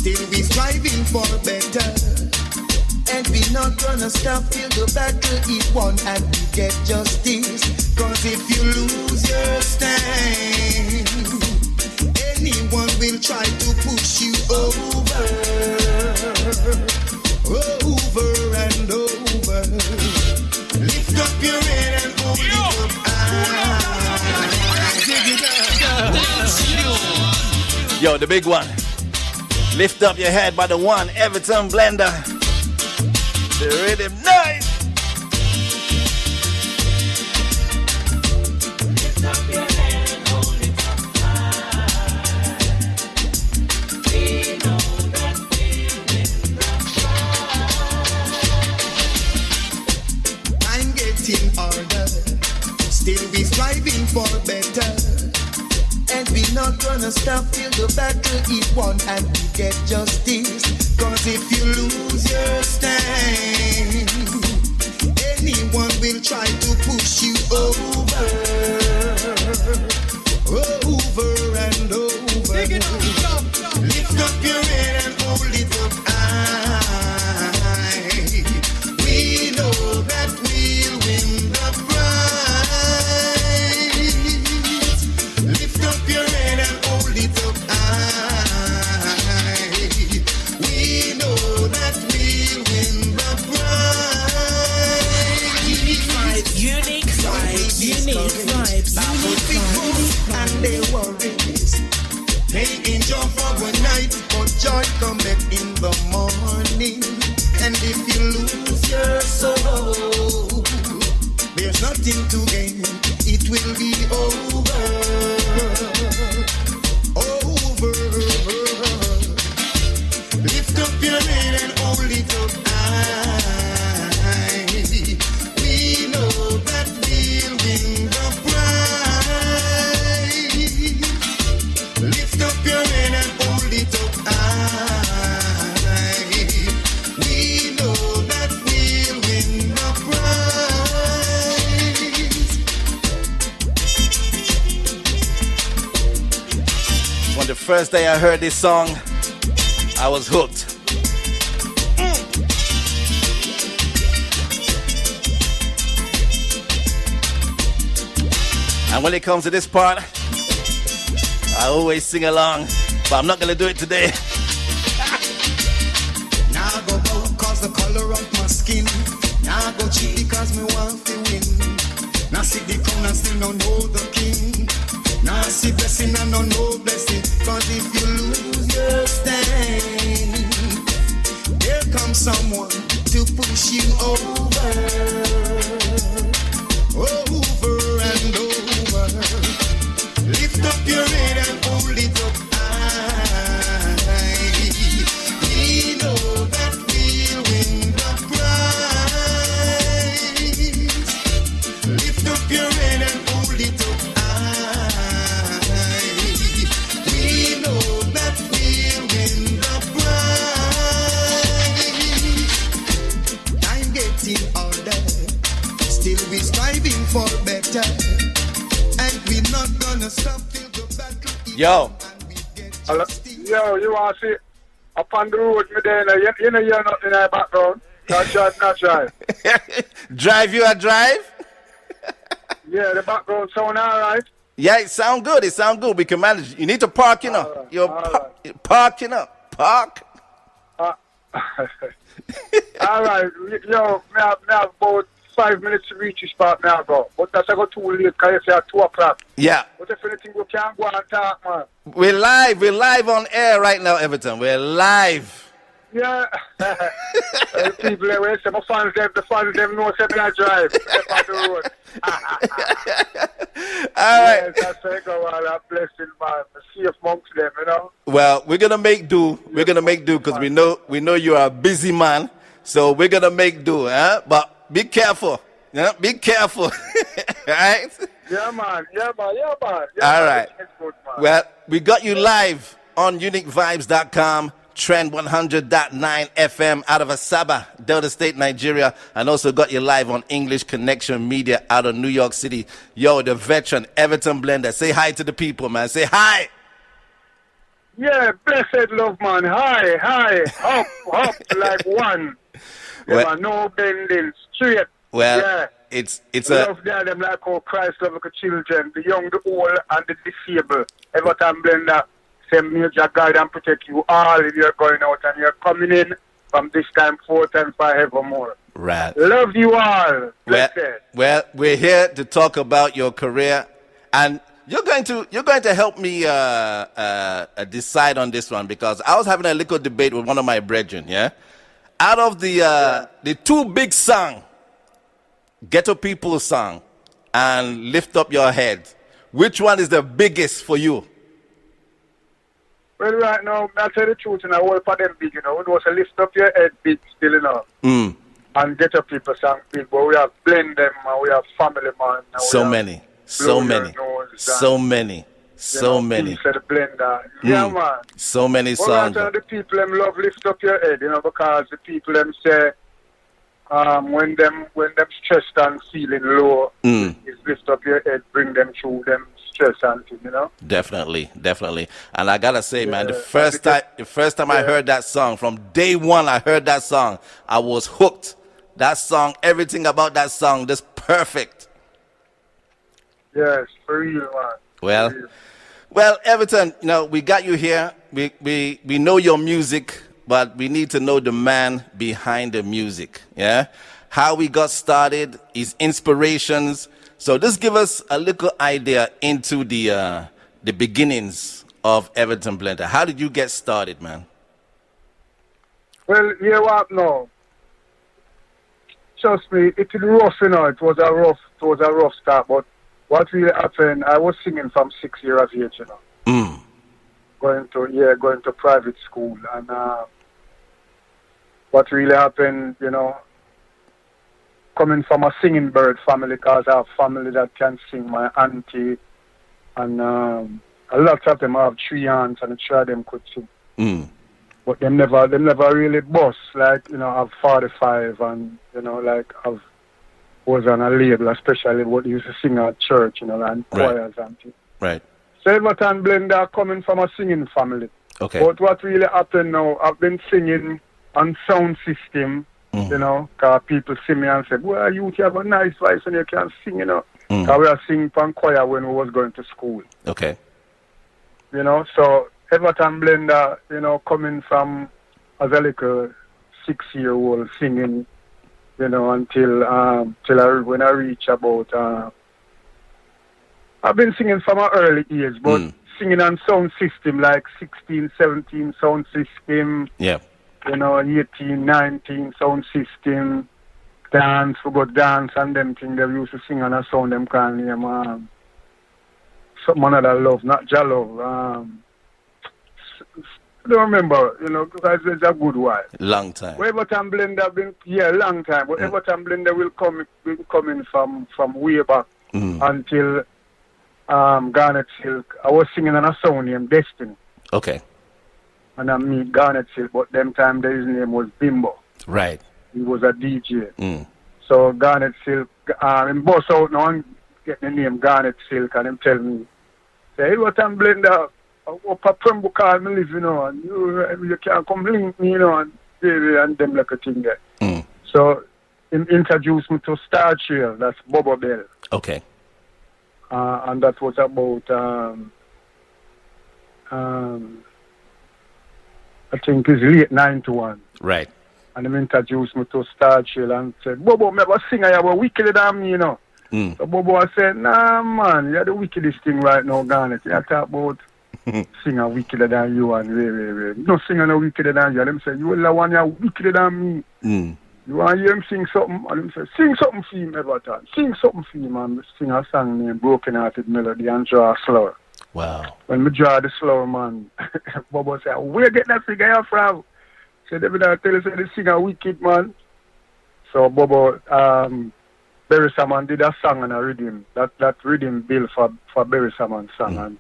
Still we striving for better. And we not gonna stop till the battle is won and we get justice. Cause if you lose your stand, anyone will try to push you over. Over and over. Lift up your head and hold it up high. Yo, the big one. Lift up your head by the one, Everton Blender. The rhythm nice. Lift up your head and hold it up high. We know that we'll win the fight. I'm getting harder. Still we striving for better. And we not gonna stop till the battle is won and we get justice. Cause if you lose your stand, anyone will try to push you over. Over and over. Lift up your head and hold it up high. We know that we'll win the prize. Lift up your head and hold it up high. We know that we'll win the prize. UniqueVibez. And they worries. They enjoy for one night, but joy cometh in the morning. And if you lose your soul, there's nothing to gain. It will be over. Over. Lift up your head and hold it up high. We know that we'll win the prize. Lift up your head and hold it up high. We know that we'll win the prize. On the first day I heard this song, I was hooked. And when it comes to this part, I always sing along, but I'm not gonna do it today. Now I go out cause the color of my skin. Now I go cheat because me want to win. Now see the crown and still don't know the king. Now I see blessing and don't know blessing. Cause if you lose your stand, there comes someone to push you over. Over and over. Lift up your head and hold it up high. We know that we'll win the prize. Lift up your head and hold it up high. We know that we'll win the prize. I'm getting older. Still we striving for better. And we're not gonna stop till the battle is Yo. won and we get Hello. justice. Yo, you want to see up on the road me there, you know you're not in the background. Not drive. Drive you a drive? Yeah, the background sound alright. Yeah, it sound good. It sound good. We can manage. You need to park, you know. All right, You're all parking up. Park. Alright, yo, me have about 5 minutes to reach the spot now, bro. But that's I got too late because you say at 2 o'clock. Yeah. But if anything, we can't go and talk, man. We're live on air right now, Everton. We're live. Yeah. People, they say, my fans, the fans, them know say I drive. Up on the road. All right. Yes, that's it. Go on, I'm blessing, man. See if monks them, you know. Well, we're gonna make do. We're gonna make do because we know you are a busy man. So we're gonna make do, huh? But be careful. Yeah, be careful. Right? Yeah, man. All right. Good, Well, we got you live on UniqueVibez.com, Trend 100.9 FM out of Asaba, Delta State, Nigeria, and also got you live on English Connection Media out of New York City. Yo, the veteran Everton Blender. Say hi to the people, man. Say hi. Yeah, blessed love, man. High, up, like one. There Well, are no bending, straight. well, Yeah. it's a Love them like how Christ love the children, the young, the old, and the disabled. Everton Blender, same major guide and protect you all if you're going out and you're coming in from this time forth and forevermore. right. Love you all. Well, Blessed. well, we're here to talk about your career, and you're going to help me decide on this one, because I was having a little debate with one of my brethren. Yeah, out of the two big songs, Ghetto People song and Lift Up Your Head, which one is the biggest for you? Well, right now, I'll tell you the truth, and I will for them big, you know. It was a lift up your head big still, you know. And get up people song big, but we have Blend them, and we have Family Man. And So we have many, so Blow Your many, Nose, so and, many, you so know, many, Peace of the Blender. Yeah, man. so many Well, songs. the people them love lift up your head, you know, because the people them say when them stressed and feeling low, is lift up your head, bring them through them stress and thing, you know. Definitely, definitely. And I gotta say, man, the Yeah, first time I heard that song, from day one I heard that song, I was hooked. That song, everything about that song, just perfect. Yes, for real, man. Well, For real. well, Everton, you know, we got you here. We know your music, but we need to know the man behind the music. Yeah, how we got started, his inspirations. So just give us a little idea into the beginnings of Everton Blender. How did you get started, man? Well, you what now? Trust me, it was rough, you know. It was a rough start. But what really happened? I was singing from 6 years of age, you know. Going to private school, and what really happened, you know, coming from a singing bird family, because I have family that can sing. My auntie and a lot of them have 3 aunts, and 3 of them could sing. But them never really bust, like, you know, have 45 and, you know, like, was on a label, especially what used to sing at church, you know, and choirs and things. Right. So Everton Blender coming from a singing family. Okay. But what really happened now, I've been singing on sound system, you know, because people see me and say, well, you have a nice voice and you can sing, you know. Because we were singing from choir when we was going to school. Okay. You know, so Everton Blender, you know, coming from as a little 6-year-old singing, you know, until when I reach about, I've been singing from an early age, but singing on sound system like 16, 17 sound system, Yeah. you know, 18, 19 sound system, dance, we got dance and them things they used to sing on a sound them call name, something another love, not Jalove, I don't remember, you know, because it's a good while. Long time. But Everton Blender been long time. But Everton Blender will come in from way back until Garnet Silk. I was singing on a song named Destiny. Okay. And I meet Garnet Silk, but them time his name was Bimbo. Right. He was a DJ. So Garnet Silk, him boss out now and get the name Garnet Silk, and him tell me, say, Everton Blender, up a Prembo call me live, you know, and you can't come link me, you know, and them like a thing there. So him introduced me to Star Trail, that's Bobo Bell. Okay. And that was about I think it's late 91. Right. And him introduced me to Star Trail and said, Bobo, me have a singer, you have a wickeder than me, you know. So Bobo said, nah man, you're the wickedest thing right now, Garnet. You talk about singer wickeder than you and way. No singer no wickeder than you. And them say, you will the one you're wickeder than me. You want to hear him sing something? And them say, sing something for him, Everton. Sing something for him, man. Sing a song named Broken Hearted Melody and draw a slower. Wow. When me draw the slower, man, Bobo say, where get that figure here from? So they will tell us the singer wicked, man. So Bobo, Barry Salmon did a song and a rhythm. That rhythm built for Barry Salmon's song, and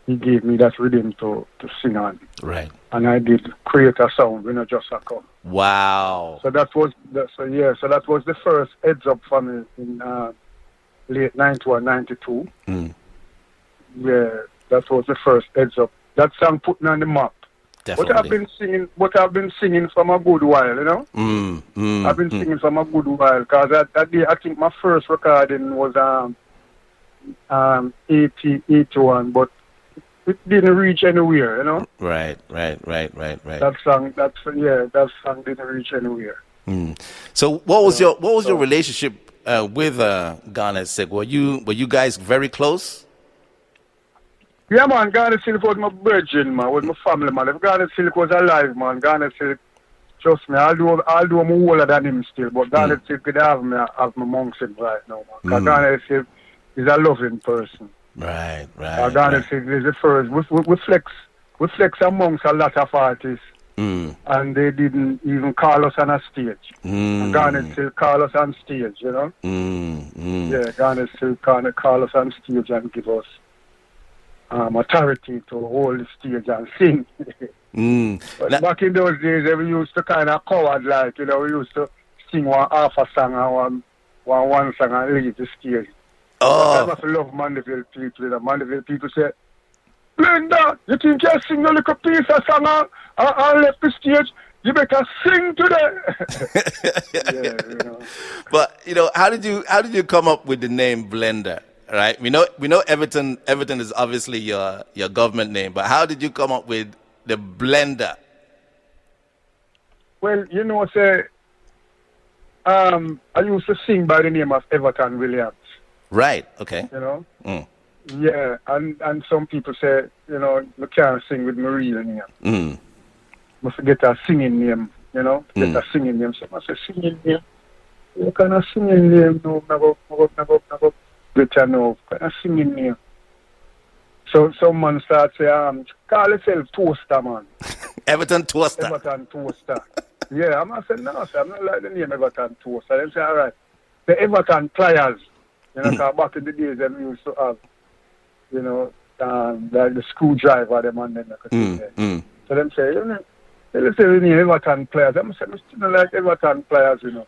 he gave me that rhythm to sing on. Right. And I did create a sound, you know, just a come. Wow. So that was the first heads up for me in late 91, 92. Yeah, that was the first heads up that song put me on the map. Definitely. But I've been singing from a good while, you know. I've been singing from a good while because that day I think my first recording was 81, but it didn't reach anywhere, you know. Right. That song didn't reach anywhere. So what was your relationship with Garnet Silk? Were you guys very close? Yeah, man, Garnet Silk was my virgin, man, was my family, man. If Garnet Silk was alive, man, Garnet Silk, trust me, I'll do I'm older than him still, but Garnet Silk could have me amongst him right now, man. Because Garnet Silk is a loving person. Right. Garnet Silk is the first. We flex amongst a lot of artists, and they didn't even call us on a stage. And Garnet Silk call us on stage, you know? Yeah, Garnet Silk call us on stage and give us authority to hold the stage and sing. But back in those days, we used to kind of coward like, you know, we used to sing half a song and one song and leave the stage. I must love Mandeville people. The Mandeville people say, Blender, you think you sing a little piece of song and left the stage? You better sing today. Yeah, you know. But you know, how did you come up with the name Blender? Right? We know Everton is obviously your government name, but how did you come up with the Blender? Well, you know, say I used to sing by the name of Everton Williams. Right. Okay. You know. Yeah, and some people say, you know, you can't sing with my real name. Must get a singing name, you know. Get a singing name. So I say singing name. You kind of singing name, no, never. Get you know, kind of singing name. So some man start say, call yourself Toaster, man. Everton Toaster. Everton Toaster. Yeah, I'm not saying no, sir. I'm not like the name Everton Toaster. They say, all right, the Everton Pliers. You know, because back in the days, they used to have, you know, like the screwdriver, them and then. So them say, you know, they say we need Everton Pliers. I'm saying, we still like Everton Pliers, you know.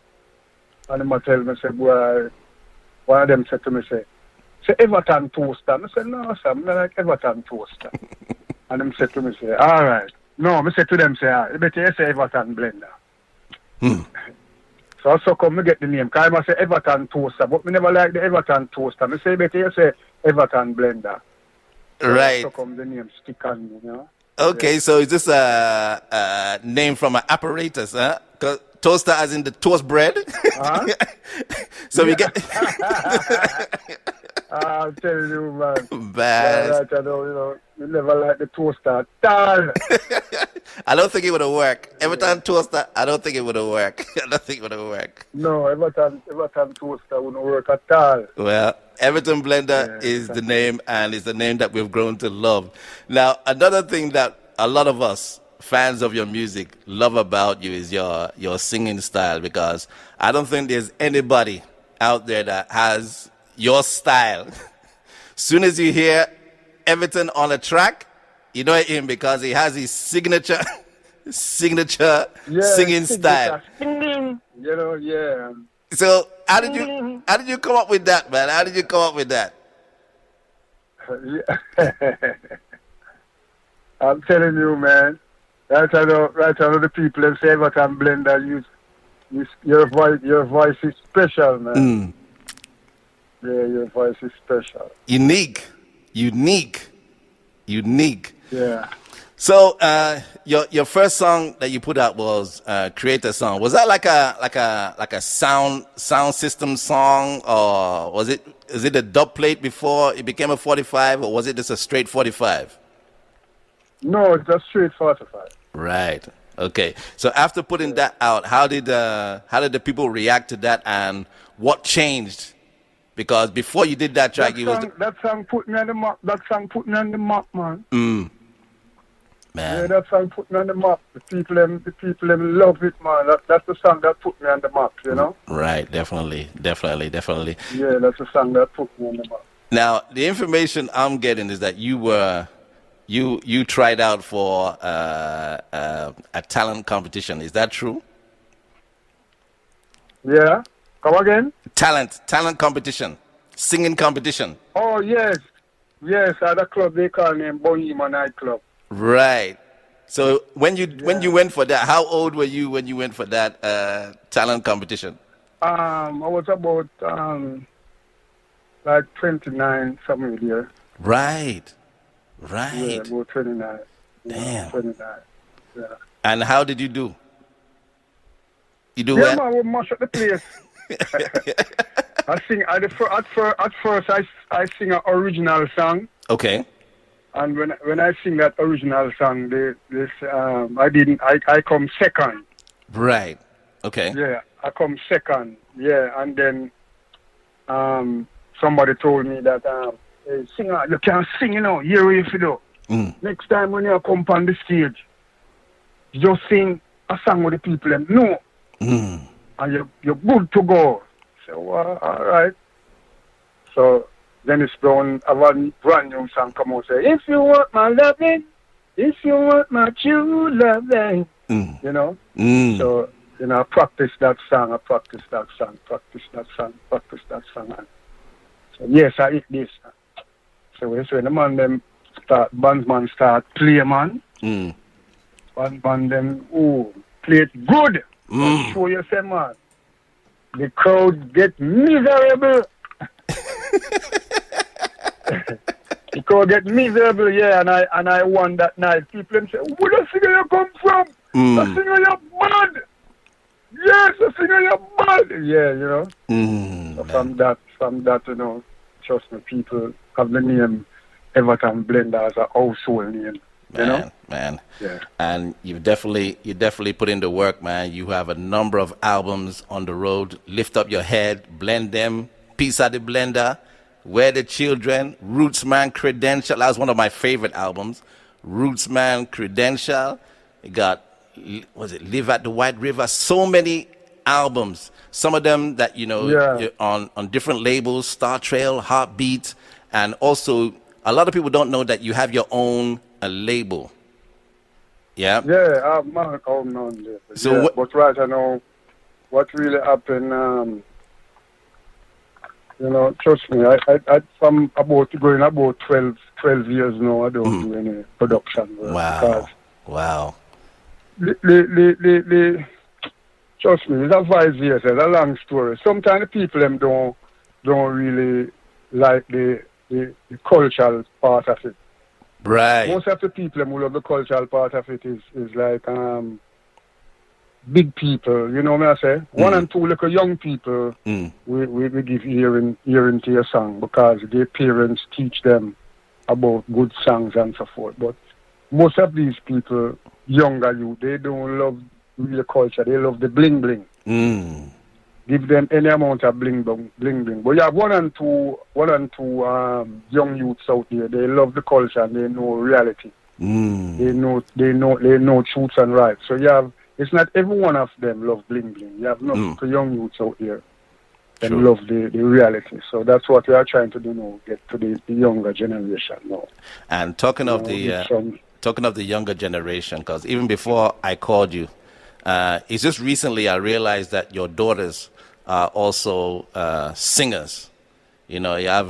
And they tell me, say, boy, one of them said to me, say Everton Toaster. I said, no, sir, I'm not like Everton Toaster. And them said to me, say, all right. No, I said to them, say, you better say Everton Blender. So I so come me get the name. Because I must say Everton Toaster, but me never like the Everton Toaster. I say better you say Everton Blender. Right. So come the name stick on me, you know. Okay, yeah. So is this a name from an apparatus, huh? Toaster as in the toast bread? Huh? So we get... I'll tell you, man. Bad. Right, I know, you know, you never like the toaster at all. I don't think it would have worked. Everton Toaster, I don't think it would have worked. I don't think it would have worked. No, Everton Toaster wouldn't work at all. Well, Everton Blender is the name, and it's the name that we've grown to love. Now, another thing that a lot of us fans of your music love about you is your singing style, because I don't think there's anybody out there that has your style. Soon as you hear Everton on a track, you know him because he has his signature singing style. You know, yeah. So how did you come up with that, man? How did you come up with that? I'm telling you, man. Right I know the people that say Everton Blender, your voice is special, man. Yeah, your voice is special. Unique. Yeah. So your first song that you put out was Creator Song. Was that like a sound system song, or is it a dub plate before it became a 45, or was it just a straight 45? No, it's just straight 45. Right. Okay. So after putting that out, how did the people react to that, and what changed? Because before you did that track, that song put me on the map. That song put me on the map, man. Man. Yeah, that song put me on the map. The people them love it, man. That's the song that put me on the map, you know. Right. Definitely. Yeah, that's the song that put me on the map. Now, the information I'm getting is that you tried out for a talent competition. Is that true? Yeah. Come again? Talent competition, singing competition. Oh yes, at a club they call name Bohemian nightclub. Right. So when you went for that, how old were you when you went for that talent competition? I was about like 29 somewhere there. Right. Yeah, Right. about 29. Damn. 29. Yeah. And how did you do? You do Yeah, well? man, we mash up the place. I sing at first I sing an original song, Okay. and when I sing that original song, I come second. Right. Okay. Yeah, I come second. Yeah, and then somebody told me that hey, singer, you can't sing, you know. Here if you do. Next time when you come on the stage, you just sing a song with the people and know, and you're good to go. So all right. So Dennis Brown have a brand new song come out say, if you want my loving, if you want my true loving, you know. So I practice that song, practice that song. And so yes, I hit this. So when the man them bandman start play, man. Band them play it good. Show you say, man. The crowd get miserable. The crowd get miserable, yeah, and I won that night. People them say, where the singer you come from? The singer you bad. Yes, the singer you bad. Yeah, you know. So from that, you know, trust me, people have the name Everton Blender as a household name. You know? Man. Yeah. And you definitely put in the work, man. You have a number of albums on the road. Lift Up Your Head, Blend Them, Peace at the Blender, Where the Children, Rootsman Credential. That was one of my favorite albums. Rootsman Credential. You got, Live at the White River. So many albums. Some of them that, you're on different labels, Star Trail, Heartbeat, and also a lot of people don't know that you have your own label. Yeah. Yeah, I have my own on there. So yeah, but right now, what really happened, trust me, I from going about 12 years now, I don't do any production work. Wow. Trust me, it's a 5 years, it's a long story. Sometimes the people them don't really like the cultural part of it. Right. Most of the people who love the cultural part of it is like big people, you know what I say? One and two little young people we give hearing to your song because their parents teach them about good songs and so forth. But most of these people, younger you, they don't love real culture, they love the bling bling. Give them any amount of bling bling. But you have one and two young youths out there. They love the culture and they know reality. They know truths and rights. So you have. It's not every one of them love bling bling. You have young youths out there that love the reality. So that's what we are trying to do now. Get to the younger generation now. And talking of the younger generation, because even before I called you, it's just recently I realized that your daughters are also singers. You have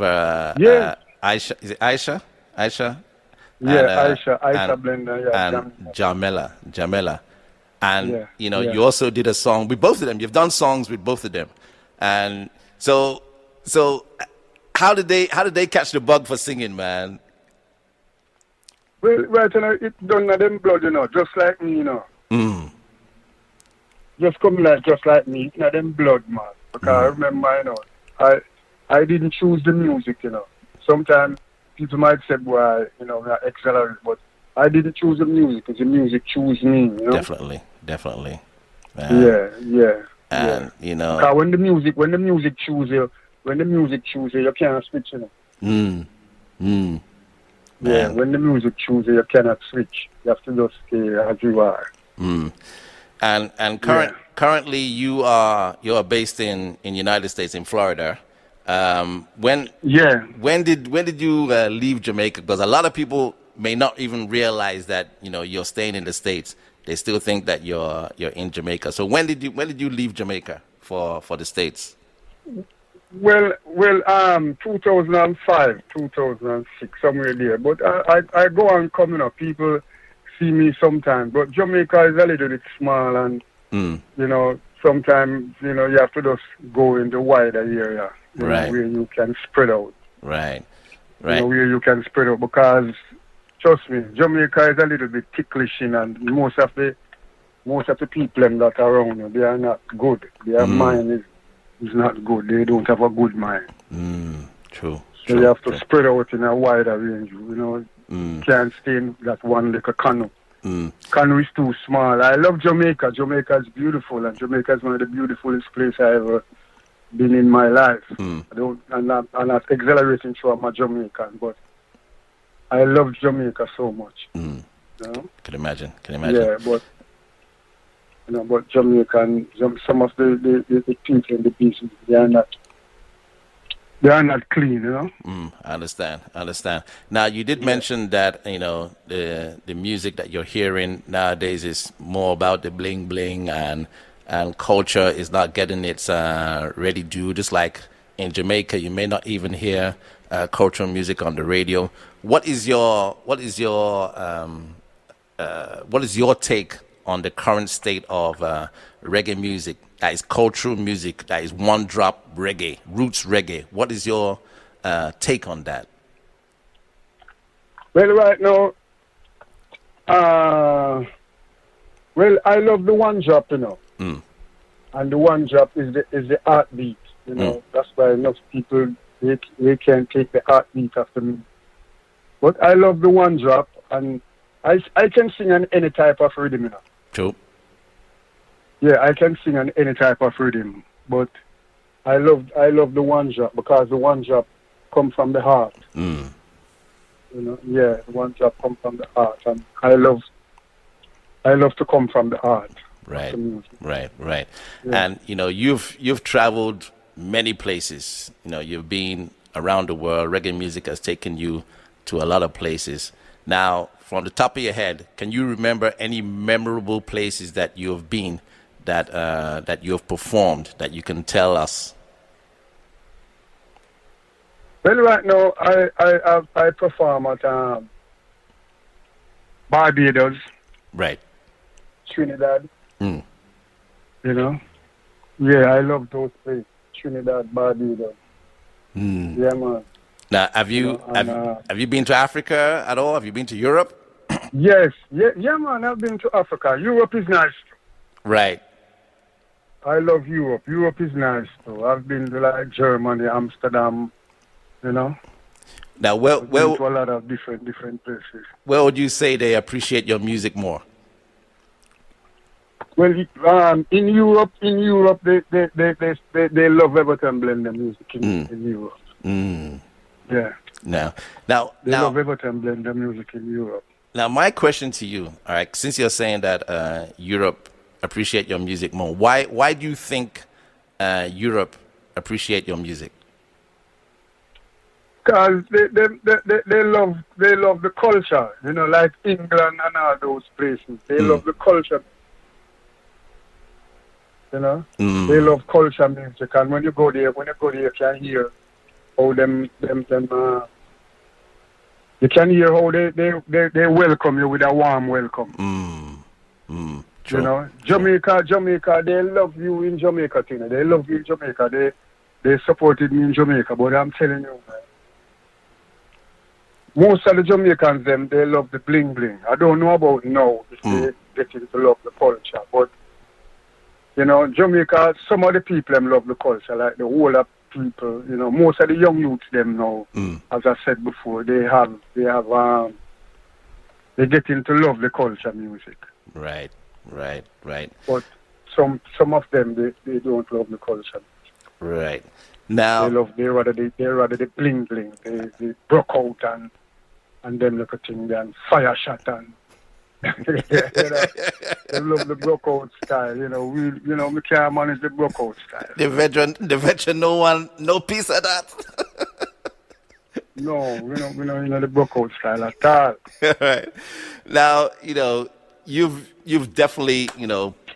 Aisha. Is it Aisha? Aisha? Yeah, Aisha Blender. Yeah, and Jamela. And you also did a song with both of them. You've done songs with both of them. And so how did they catch the bug for singing, man? Well, right, it done in them blood, just like me, Just coming just like me, it's not them blood, man. Because I remember, I didn't choose the music, Sometimes people might say, well, I accelerate, but I didn't choose the music because the music chose me, Definitely. Yeah. And, Because when the music choose you, you can't switch, Yeah, when the music choose you cannot switch. You have to just stay as you are. And currently you are based in United States, in Florida. When did you leave Jamaica? Because a lot of people may not even realize that you're staying in the States. They still think that you're in Jamaica. So when did you leave Jamaica for the States? Well, 2005, 2006, somewhere there. But I go on coming up. People see me sometimes. But Jamaica is a little bit small, and sometimes you have to just go in the wider area, Right. where you can spread out. Right. Where you can spread out, because trust me, Jamaica is a little bit ticklish, and most of the people that are around you, they are not good. Their mind is not good. They don't have a good mind. True. So you have to spread out in a wider range. Can't stay in that one little canoe. Canoe is too small. I love Jamaica. Jamaica is beautiful, and Jamaica is one of the beautifulest places I ever been in my life. I'm not exaggerating, so I'm a Jamaican, but I love Jamaica so much. Can imagine. Yeah, but Jamaican, some of the people in the business, they are not clean. I understand. Now, you did mention that the music that you're hearing nowadays is more about the bling bling, and culture is not getting its ready due. Just like in Jamaica, you may not even hear cultural music on the radio. What is your take on the current state of reggae music? That is cultural music. That is one drop reggae, roots reggae. What is your take on that? Well, right now, I love the one drop, and the one drop is the heartbeat. That's why enough people they can't take the heartbeat after me. But I love the one drop, and I can sing on any type of rhythm. True. Yeah, I can sing on any type of rhythm, but I love the one drop, because the one drop come from the heart. Yeah, the one drop come from the heart, and I love to come from the heart. Right. Yeah. And you've traveled many places. You've been around the world. Reggae music has taken you to a lot of places. Now, from the top of your head, can you remember any memorable places that you have been, that you have performed, that you can tell us? Well, right now I perform at Barbados, Right. Trinidad. Yeah, I love those places, Trinidad, Barbados. Yeah, man. Now, have you been to Africa at all? Have you been to Europe? Yes, yeah, man. I've been to Africa. Europe is nice. Right. I love Europe. Europe is nice too. I've been to like Germany, Amsterdam. Now, I've been to a lot of different places. where would you say they appreciate your music more? Well, in Europe, they love Everton Blender music in Europe. Yeah. Now, They love Everton Blender music in Europe. Now, my question to you, all right, since you're saying that Europe appreciate your music more, why do you think Europe appreciate your music? Because they love the culture, like England and all those places. They love the culture. They love culture music, and when you go there, you can hear how you can hear how they welcome you with a warm welcome. True. Jamaica, they love you in Jamaica, Tina. They love you in Jamaica. They supported me in Jamaica, but I'm telling you, man, most of the Jamaicans, they love the bling bling. I don't know about now if they getting to love the culture, but Jamaica, some of the people love the culture, like the older people. Most of the young youths now, as I said before, they getting to love the culture music. Right. But some of them they don't love the culture. Right. Now they rather the bling bling. They broke out and them look at thing and fire shot and they love the broke out style. We can't manage the broke out style. The veteran, no piece of that. No, we know the broke out style at all. Right. Now, you've definitely,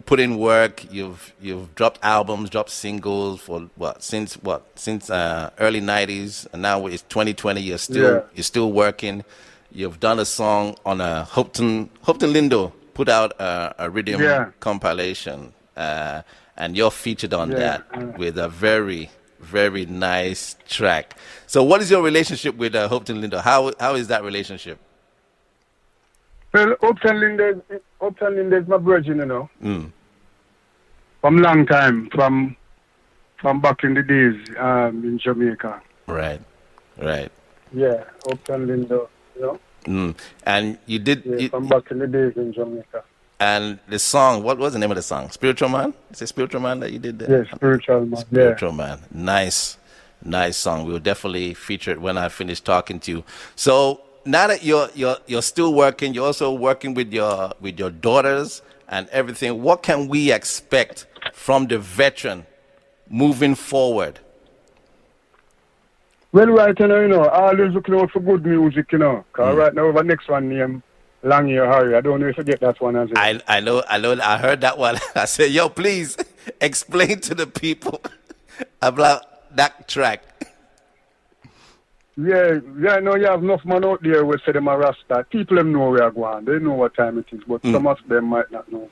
put in work. You've dropped albums, dropped singles since early 90s, and now it's 2020. You're still working, you've done a song on a Hopton Lindo put out a rhythm compilation, and you're featured on that with a very, very nice track. So what is your relationship with Hopton Lindo? How is that relationship? Well, Upton Linder is my virgin, you know. From long time, from back in the days in Jamaica. Right. Yeah, Upton Linder, you know. And you did... from back in the days in Jamaica. And the song, what was the name of the song? Spiritual Man? Is it Spiritual Man that you did there? Yeah, Spiritual Man. Spiritual Man. Nice song. We'll definitely feature it when I finish talking to you. So... now that you're still working, you're also working with your daughters and everything. What can we expect from the veteran moving forward? Well, right now, you know, always looking out for good music, you know. Cause right now, the next one named Long Year Harry. I don't know if you get that one as well. I know. I heard that one. I said, yo, please explain to the people about that track. Yeah, no, you have enough man out there who say them are Rasta. People them know where I go on. They know what time it is, but some of them might not know.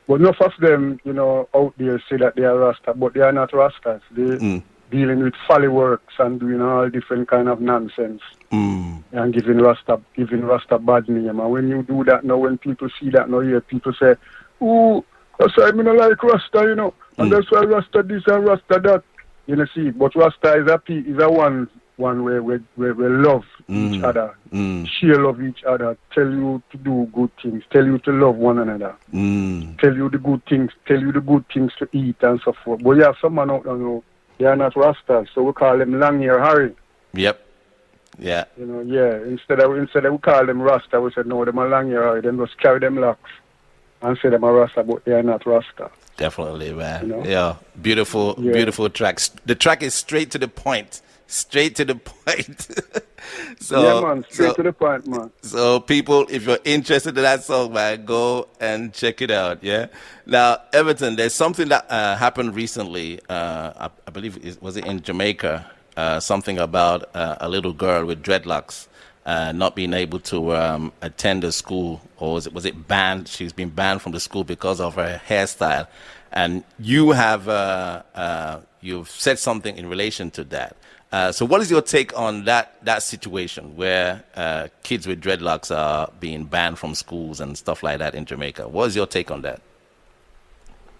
But enough of them, you know, out there say that they are Rasta, but they are not Rastas. They dealing with folly works and doing all different kind of nonsense and giving Rasta bad name. And when you do that now, when people see that now, here people say, "Ooh, that's why I don't like Rasta," you know, and that's why Rasta this and Rasta that. You know, see, but Rasta is a one where we love each other, share love each other, tell you to do good things, tell you to love one another, tell you the good things to eat and so forth. But you have someone out there, you know, they are not Rastas, so we call them Long Year Harry. Yep. Yeah. You know, yeah. Instead of we call them Rasta, we said no, them are Long Year Harry. Then just carry them locks and say them are Rasta, but they are not Rasta. Definitely, man. You know? Yeah. Beautiful tracks. The track is straight to the point. Straight to the point. So, yeah, man. Straight to the point, man. So, people, if you're interested in that song, man, go and check it out. Yeah. Now, Everton, there's something that happened recently. I believe was it in Jamaica? Something about a little girl with dreadlocks not being able to attend the school, or was it banned? She's been banned from the school because of her hairstyle, and you have you've said something in relation to that. So what is your take on that situation where kids with dreadlocks are being banned from schools and stuff like that in Jamaica? What is your take on that?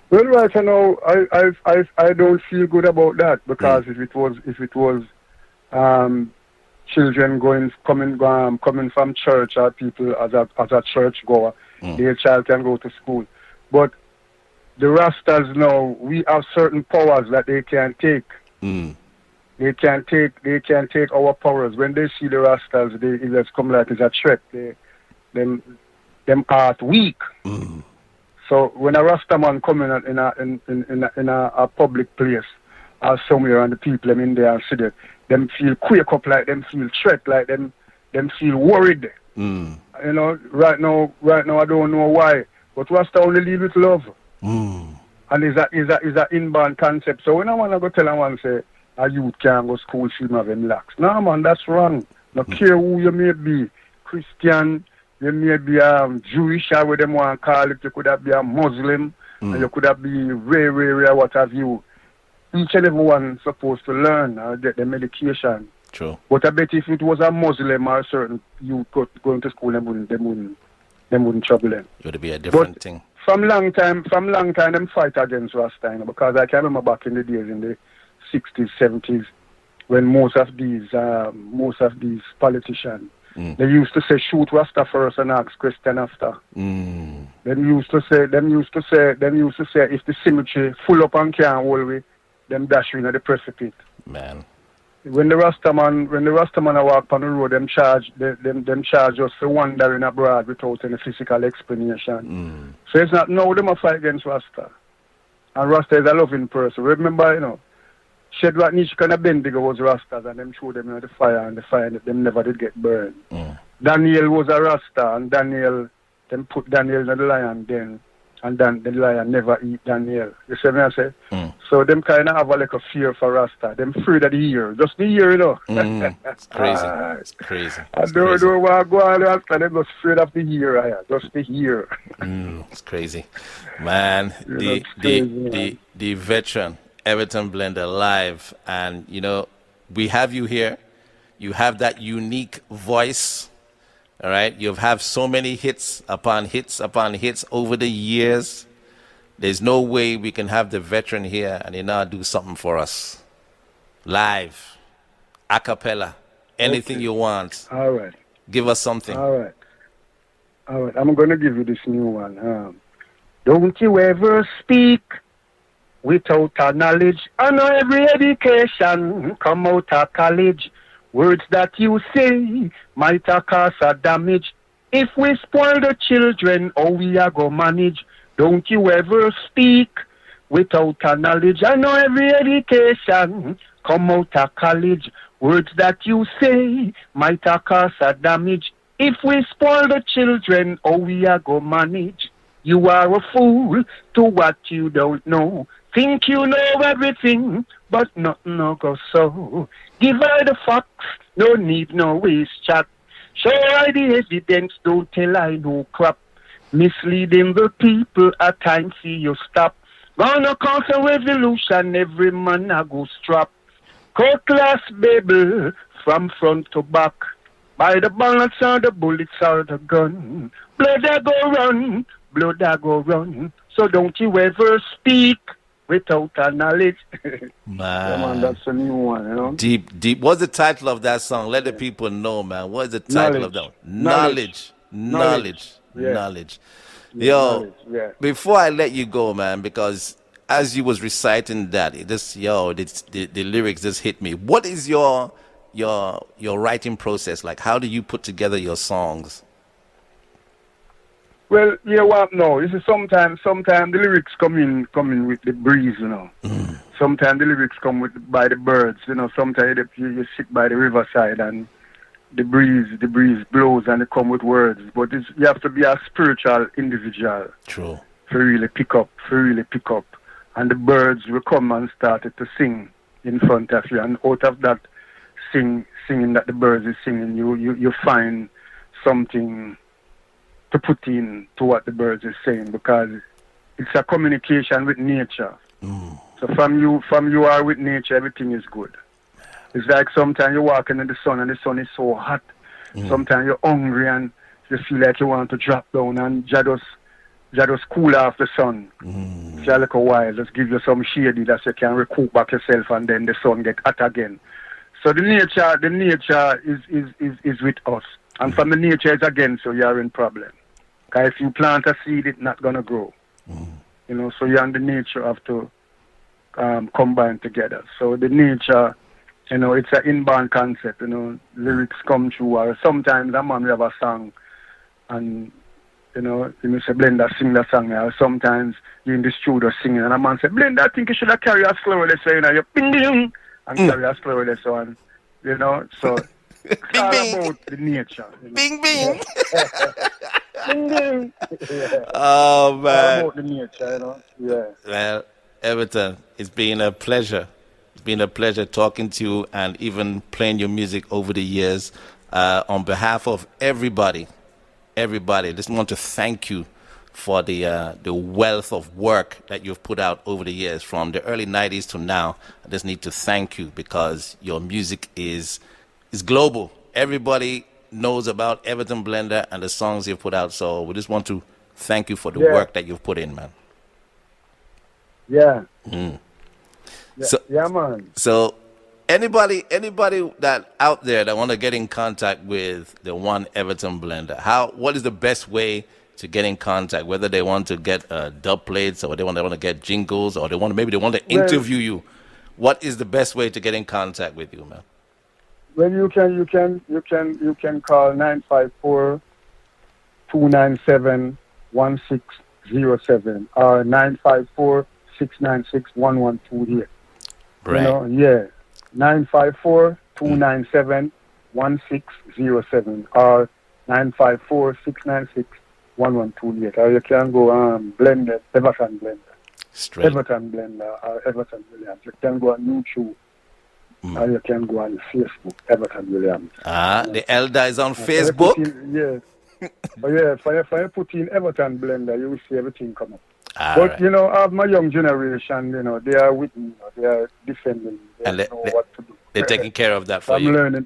Well, right now, I don't feel good about that, because if it was children coming from church, or people as a church goer, their child can go to school. But the Rastas now, we have certain powers that they can take. They can take our powers. When they see the Rastas, it just come like it's a threat. Them heart weak. So when a Rasta man come in a public place or somewhere, and the people them in there and see that, them feel quake up, like them feel threat, like them feel worried. You know, right now I don't know why, but Rasta only live with love. And is a inborn concept. So when I want to go tell someone, say, a youth can't go to school, she have them locks. No, man, that's wrong. No care who you may be, Christian, you may be Jewish, or what them want to call it, you could have be a Muslim, and you could have be rare, what have you. Each and every one supposed to learn or get the medication. True. But I bet if it was a Muslim or a certain youth going to school, them wouldn't trouble them. It would be a different thing. From long time, them fight against Rasta, you know, because I can remember back in the days, in the 60s, 70s, when most of these politicians, they used to say, shoot Rasta first and ask question after. Them used to say, if the cemetery full up and can't hold away, them dash you in the precipice. Man. When the Rastaman walk on the road, them charge us for wandering abroad without any physical explanation. So it's not now them a fight against Rasta. And Rasta is a loving person. Remember, you know, Shadrach, Meshach and Abednego was Rastas, and them threw them in the fire, and the fire them never did get burned. Daniel was a Rasta, and them put Daniel in the lion den, and then the lion never eat Daniel. You see what I say? So them kind of have a little fear for Rasta. Them afraid of the ear. Just the ear, you know. It's crazy. It's crazy. I It's don't crazy. know what go on Rasta. Them just afraid of the ear. Just the ear. It's crazy, man. That's crazy, man. The veteran Everton Blender live, and you know we have you here. You have that unique voice. All right, you have so many hits upon hits upon hits over the years. There's no way we can have the veteran here and he not do something for us. Live, a cappella, anything you want. All right. Give us something. All right. I'm going to give you this new one. Don't you ever speak without a knowledge. I know every education come out of college. Words that you say might cause a damage. If we spoil the children, how we are going to manage? Don't you ever speak without a knowledge. I know every education come out of college. Words that you say might cause a damage. If we spoil the children, how we are going to manage? You are a fool to what you don't know. Think you know everything, but nothing no go so. Give her the facts, no need no waste chat. Show her the evidence, don't tell I no crap. Misleading the people, at times see you stop. Gonna cause a revolution, every man a go strap. Cutlass babble, from front to back. By the bullets or the bullets or the gun. Blood a go run, blood a go run. So don't you ever speak without a knowledge. Man, that's a new one, you know. Deep. What's the title of that song? Let the people know, man. What's the title of that one? Knowledge. Yeah. Knowledge. Yeah, Yo, knowledge, yeah. before I let you go, man, because as you was reciting that, the lyrics just hit me. What is your writing process like? How do you put together your songs? Well, you know what? No, you see, sometimes the lyrics come in with the breeze, you know. Sometimes the lyrics come by the birds, you know. Sometimes you sit by the riverside and the breeze blows and it come with words. But you have to be a spiritual individual. True. To really pick up. And the birds will come and started to sing in front of you. And out of that singing that the birds is singing, you find something to put in to what the birds is saying, because it's a communication with nature. So from you are with nature, everything is good. It's like sometimes you're walking in the sun and the sun is so hot. Sometimes you're hungry and you feel like you want to drop down and just cool off the sun. For a little while, just give you some shady that you can recoup back yourself, and then the sun get hot again. So the nature is with us. And from the nature is against you, you're in problem. Because if you plant a seed, it's not going to grow. You know, so you and the nature have to combine together. So the nature, you know, it's an inbound concept, you know, lyrics come true. Or sometimes a man will have a song and, you know, say, Blender, sing the song. Or sometimes you're in the studio singing and a man say, Blender, I think you should have carried a slower lesson, you know, you bing, bing, and carry a slower lesson, you know, so... It's all about the nature. You know? Bing, bing. Bing, bing. Yeah. Oh, man. All about the nature, you know. Yeah. Well, Everton, it's been a pleasure. It's been a pleasure talking to you and even playing your music over the years. On behalf of everybody, I just want to thank you for the wealth of work that you've put out over the years, from the early 90s to now. I just need to thank you because your music is global. Everybody knows about Everton Blender and the songs you've put out. So we just want to thank you for the work that you've put in, man. Yeah. Yeah, man. So anybody that out there that want to get in contact with the one Everton Blender, what is the best way to get in contact? Whether they want to get dub plates, or they want to get jingles, or they want to interview you. What is the best way to get in contact with you, man? Well, you can call 954-297-1607 or 954-696-1128. Right. You know, yeah. 954-297-1607 or 954-696-1128. Or you can go Blender, Everton Blender. Straight. Everton Blender or Everton Williams. You can go on YouTube or you can go on Facebook, Everton Williams. The elder is on If you Facebook. put in- yeah. But yeah, if you put in Everton Blender, you will see everything come up. But, Right. you know, I have my young generation, you know, they are with me, you know, they are defending me. They And know what to do. They're taking care of that for I'm you. learning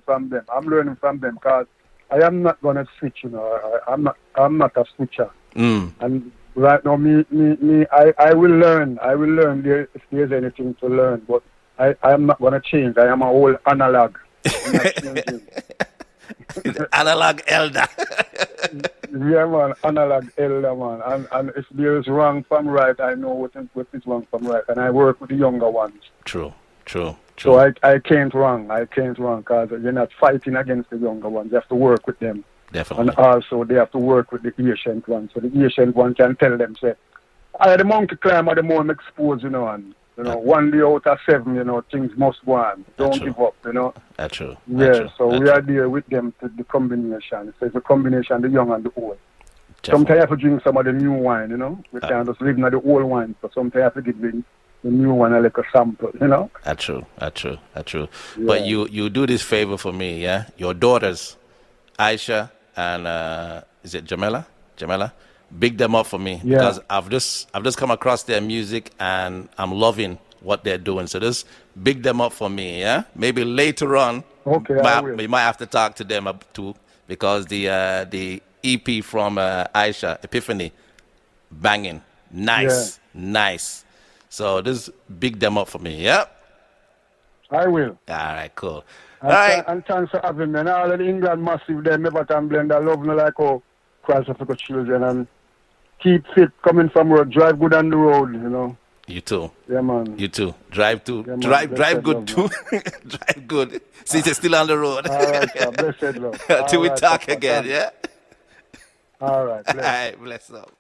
from them. I'm learning from them because I am not going to switch, you know. I'm not a switcher. And right now, I will learn. I will learn if there's anything to learn. But I am not going to change. I am a whole analog. I'm not changing. Analog elder. Yeah, man, analog elder, man. And if there's wrong from right, I know what is wrong from right. And I work with the younger ones. True. True. So I can't wrong. I can't wrong because you're not fighting against the younger ones. You have to work with them. Definitely. And also they have to work with the ancient ones. So the ancient one can tell them, say, the monkey climber, the more I'm exposed, you know, and you know, 1 day out of 7, you know, things must go on. Don't give up, you know. That's true. Yeah, so we are there with them to the combination. So it's a combination, the young and the old. Sometimes you have to drink some of the new wine, you know. We can't just live in the old wine. So sometimes you have to give the new one a little sample, you know. That's true. Yeah. But you do this favor for me, yeah? Your daughters, Aisha and is it Jamela? Big them up for me because I've just come across their music and I'm loving what they're doing. So just big them up for me, yeah? Maybe later on, we might have to talk to them too because the EP from Aisha, Epiphany, banging, nice. So just big them up for me, yeah? I will. All right, cool. And, All right. and thanks for having me. And all of the England massive there, Everton Blender, love me like how Christ of the children and keep fit coming from work, drive good on the road, you know. You too. Yeah, man. You too. Drive too. Yeah, man. Drive good love, too. Drive good. Since you're still on the road. All right, sir. Blessed love. Till we All right, talk sir. again, yeah? All right. All right, bless up.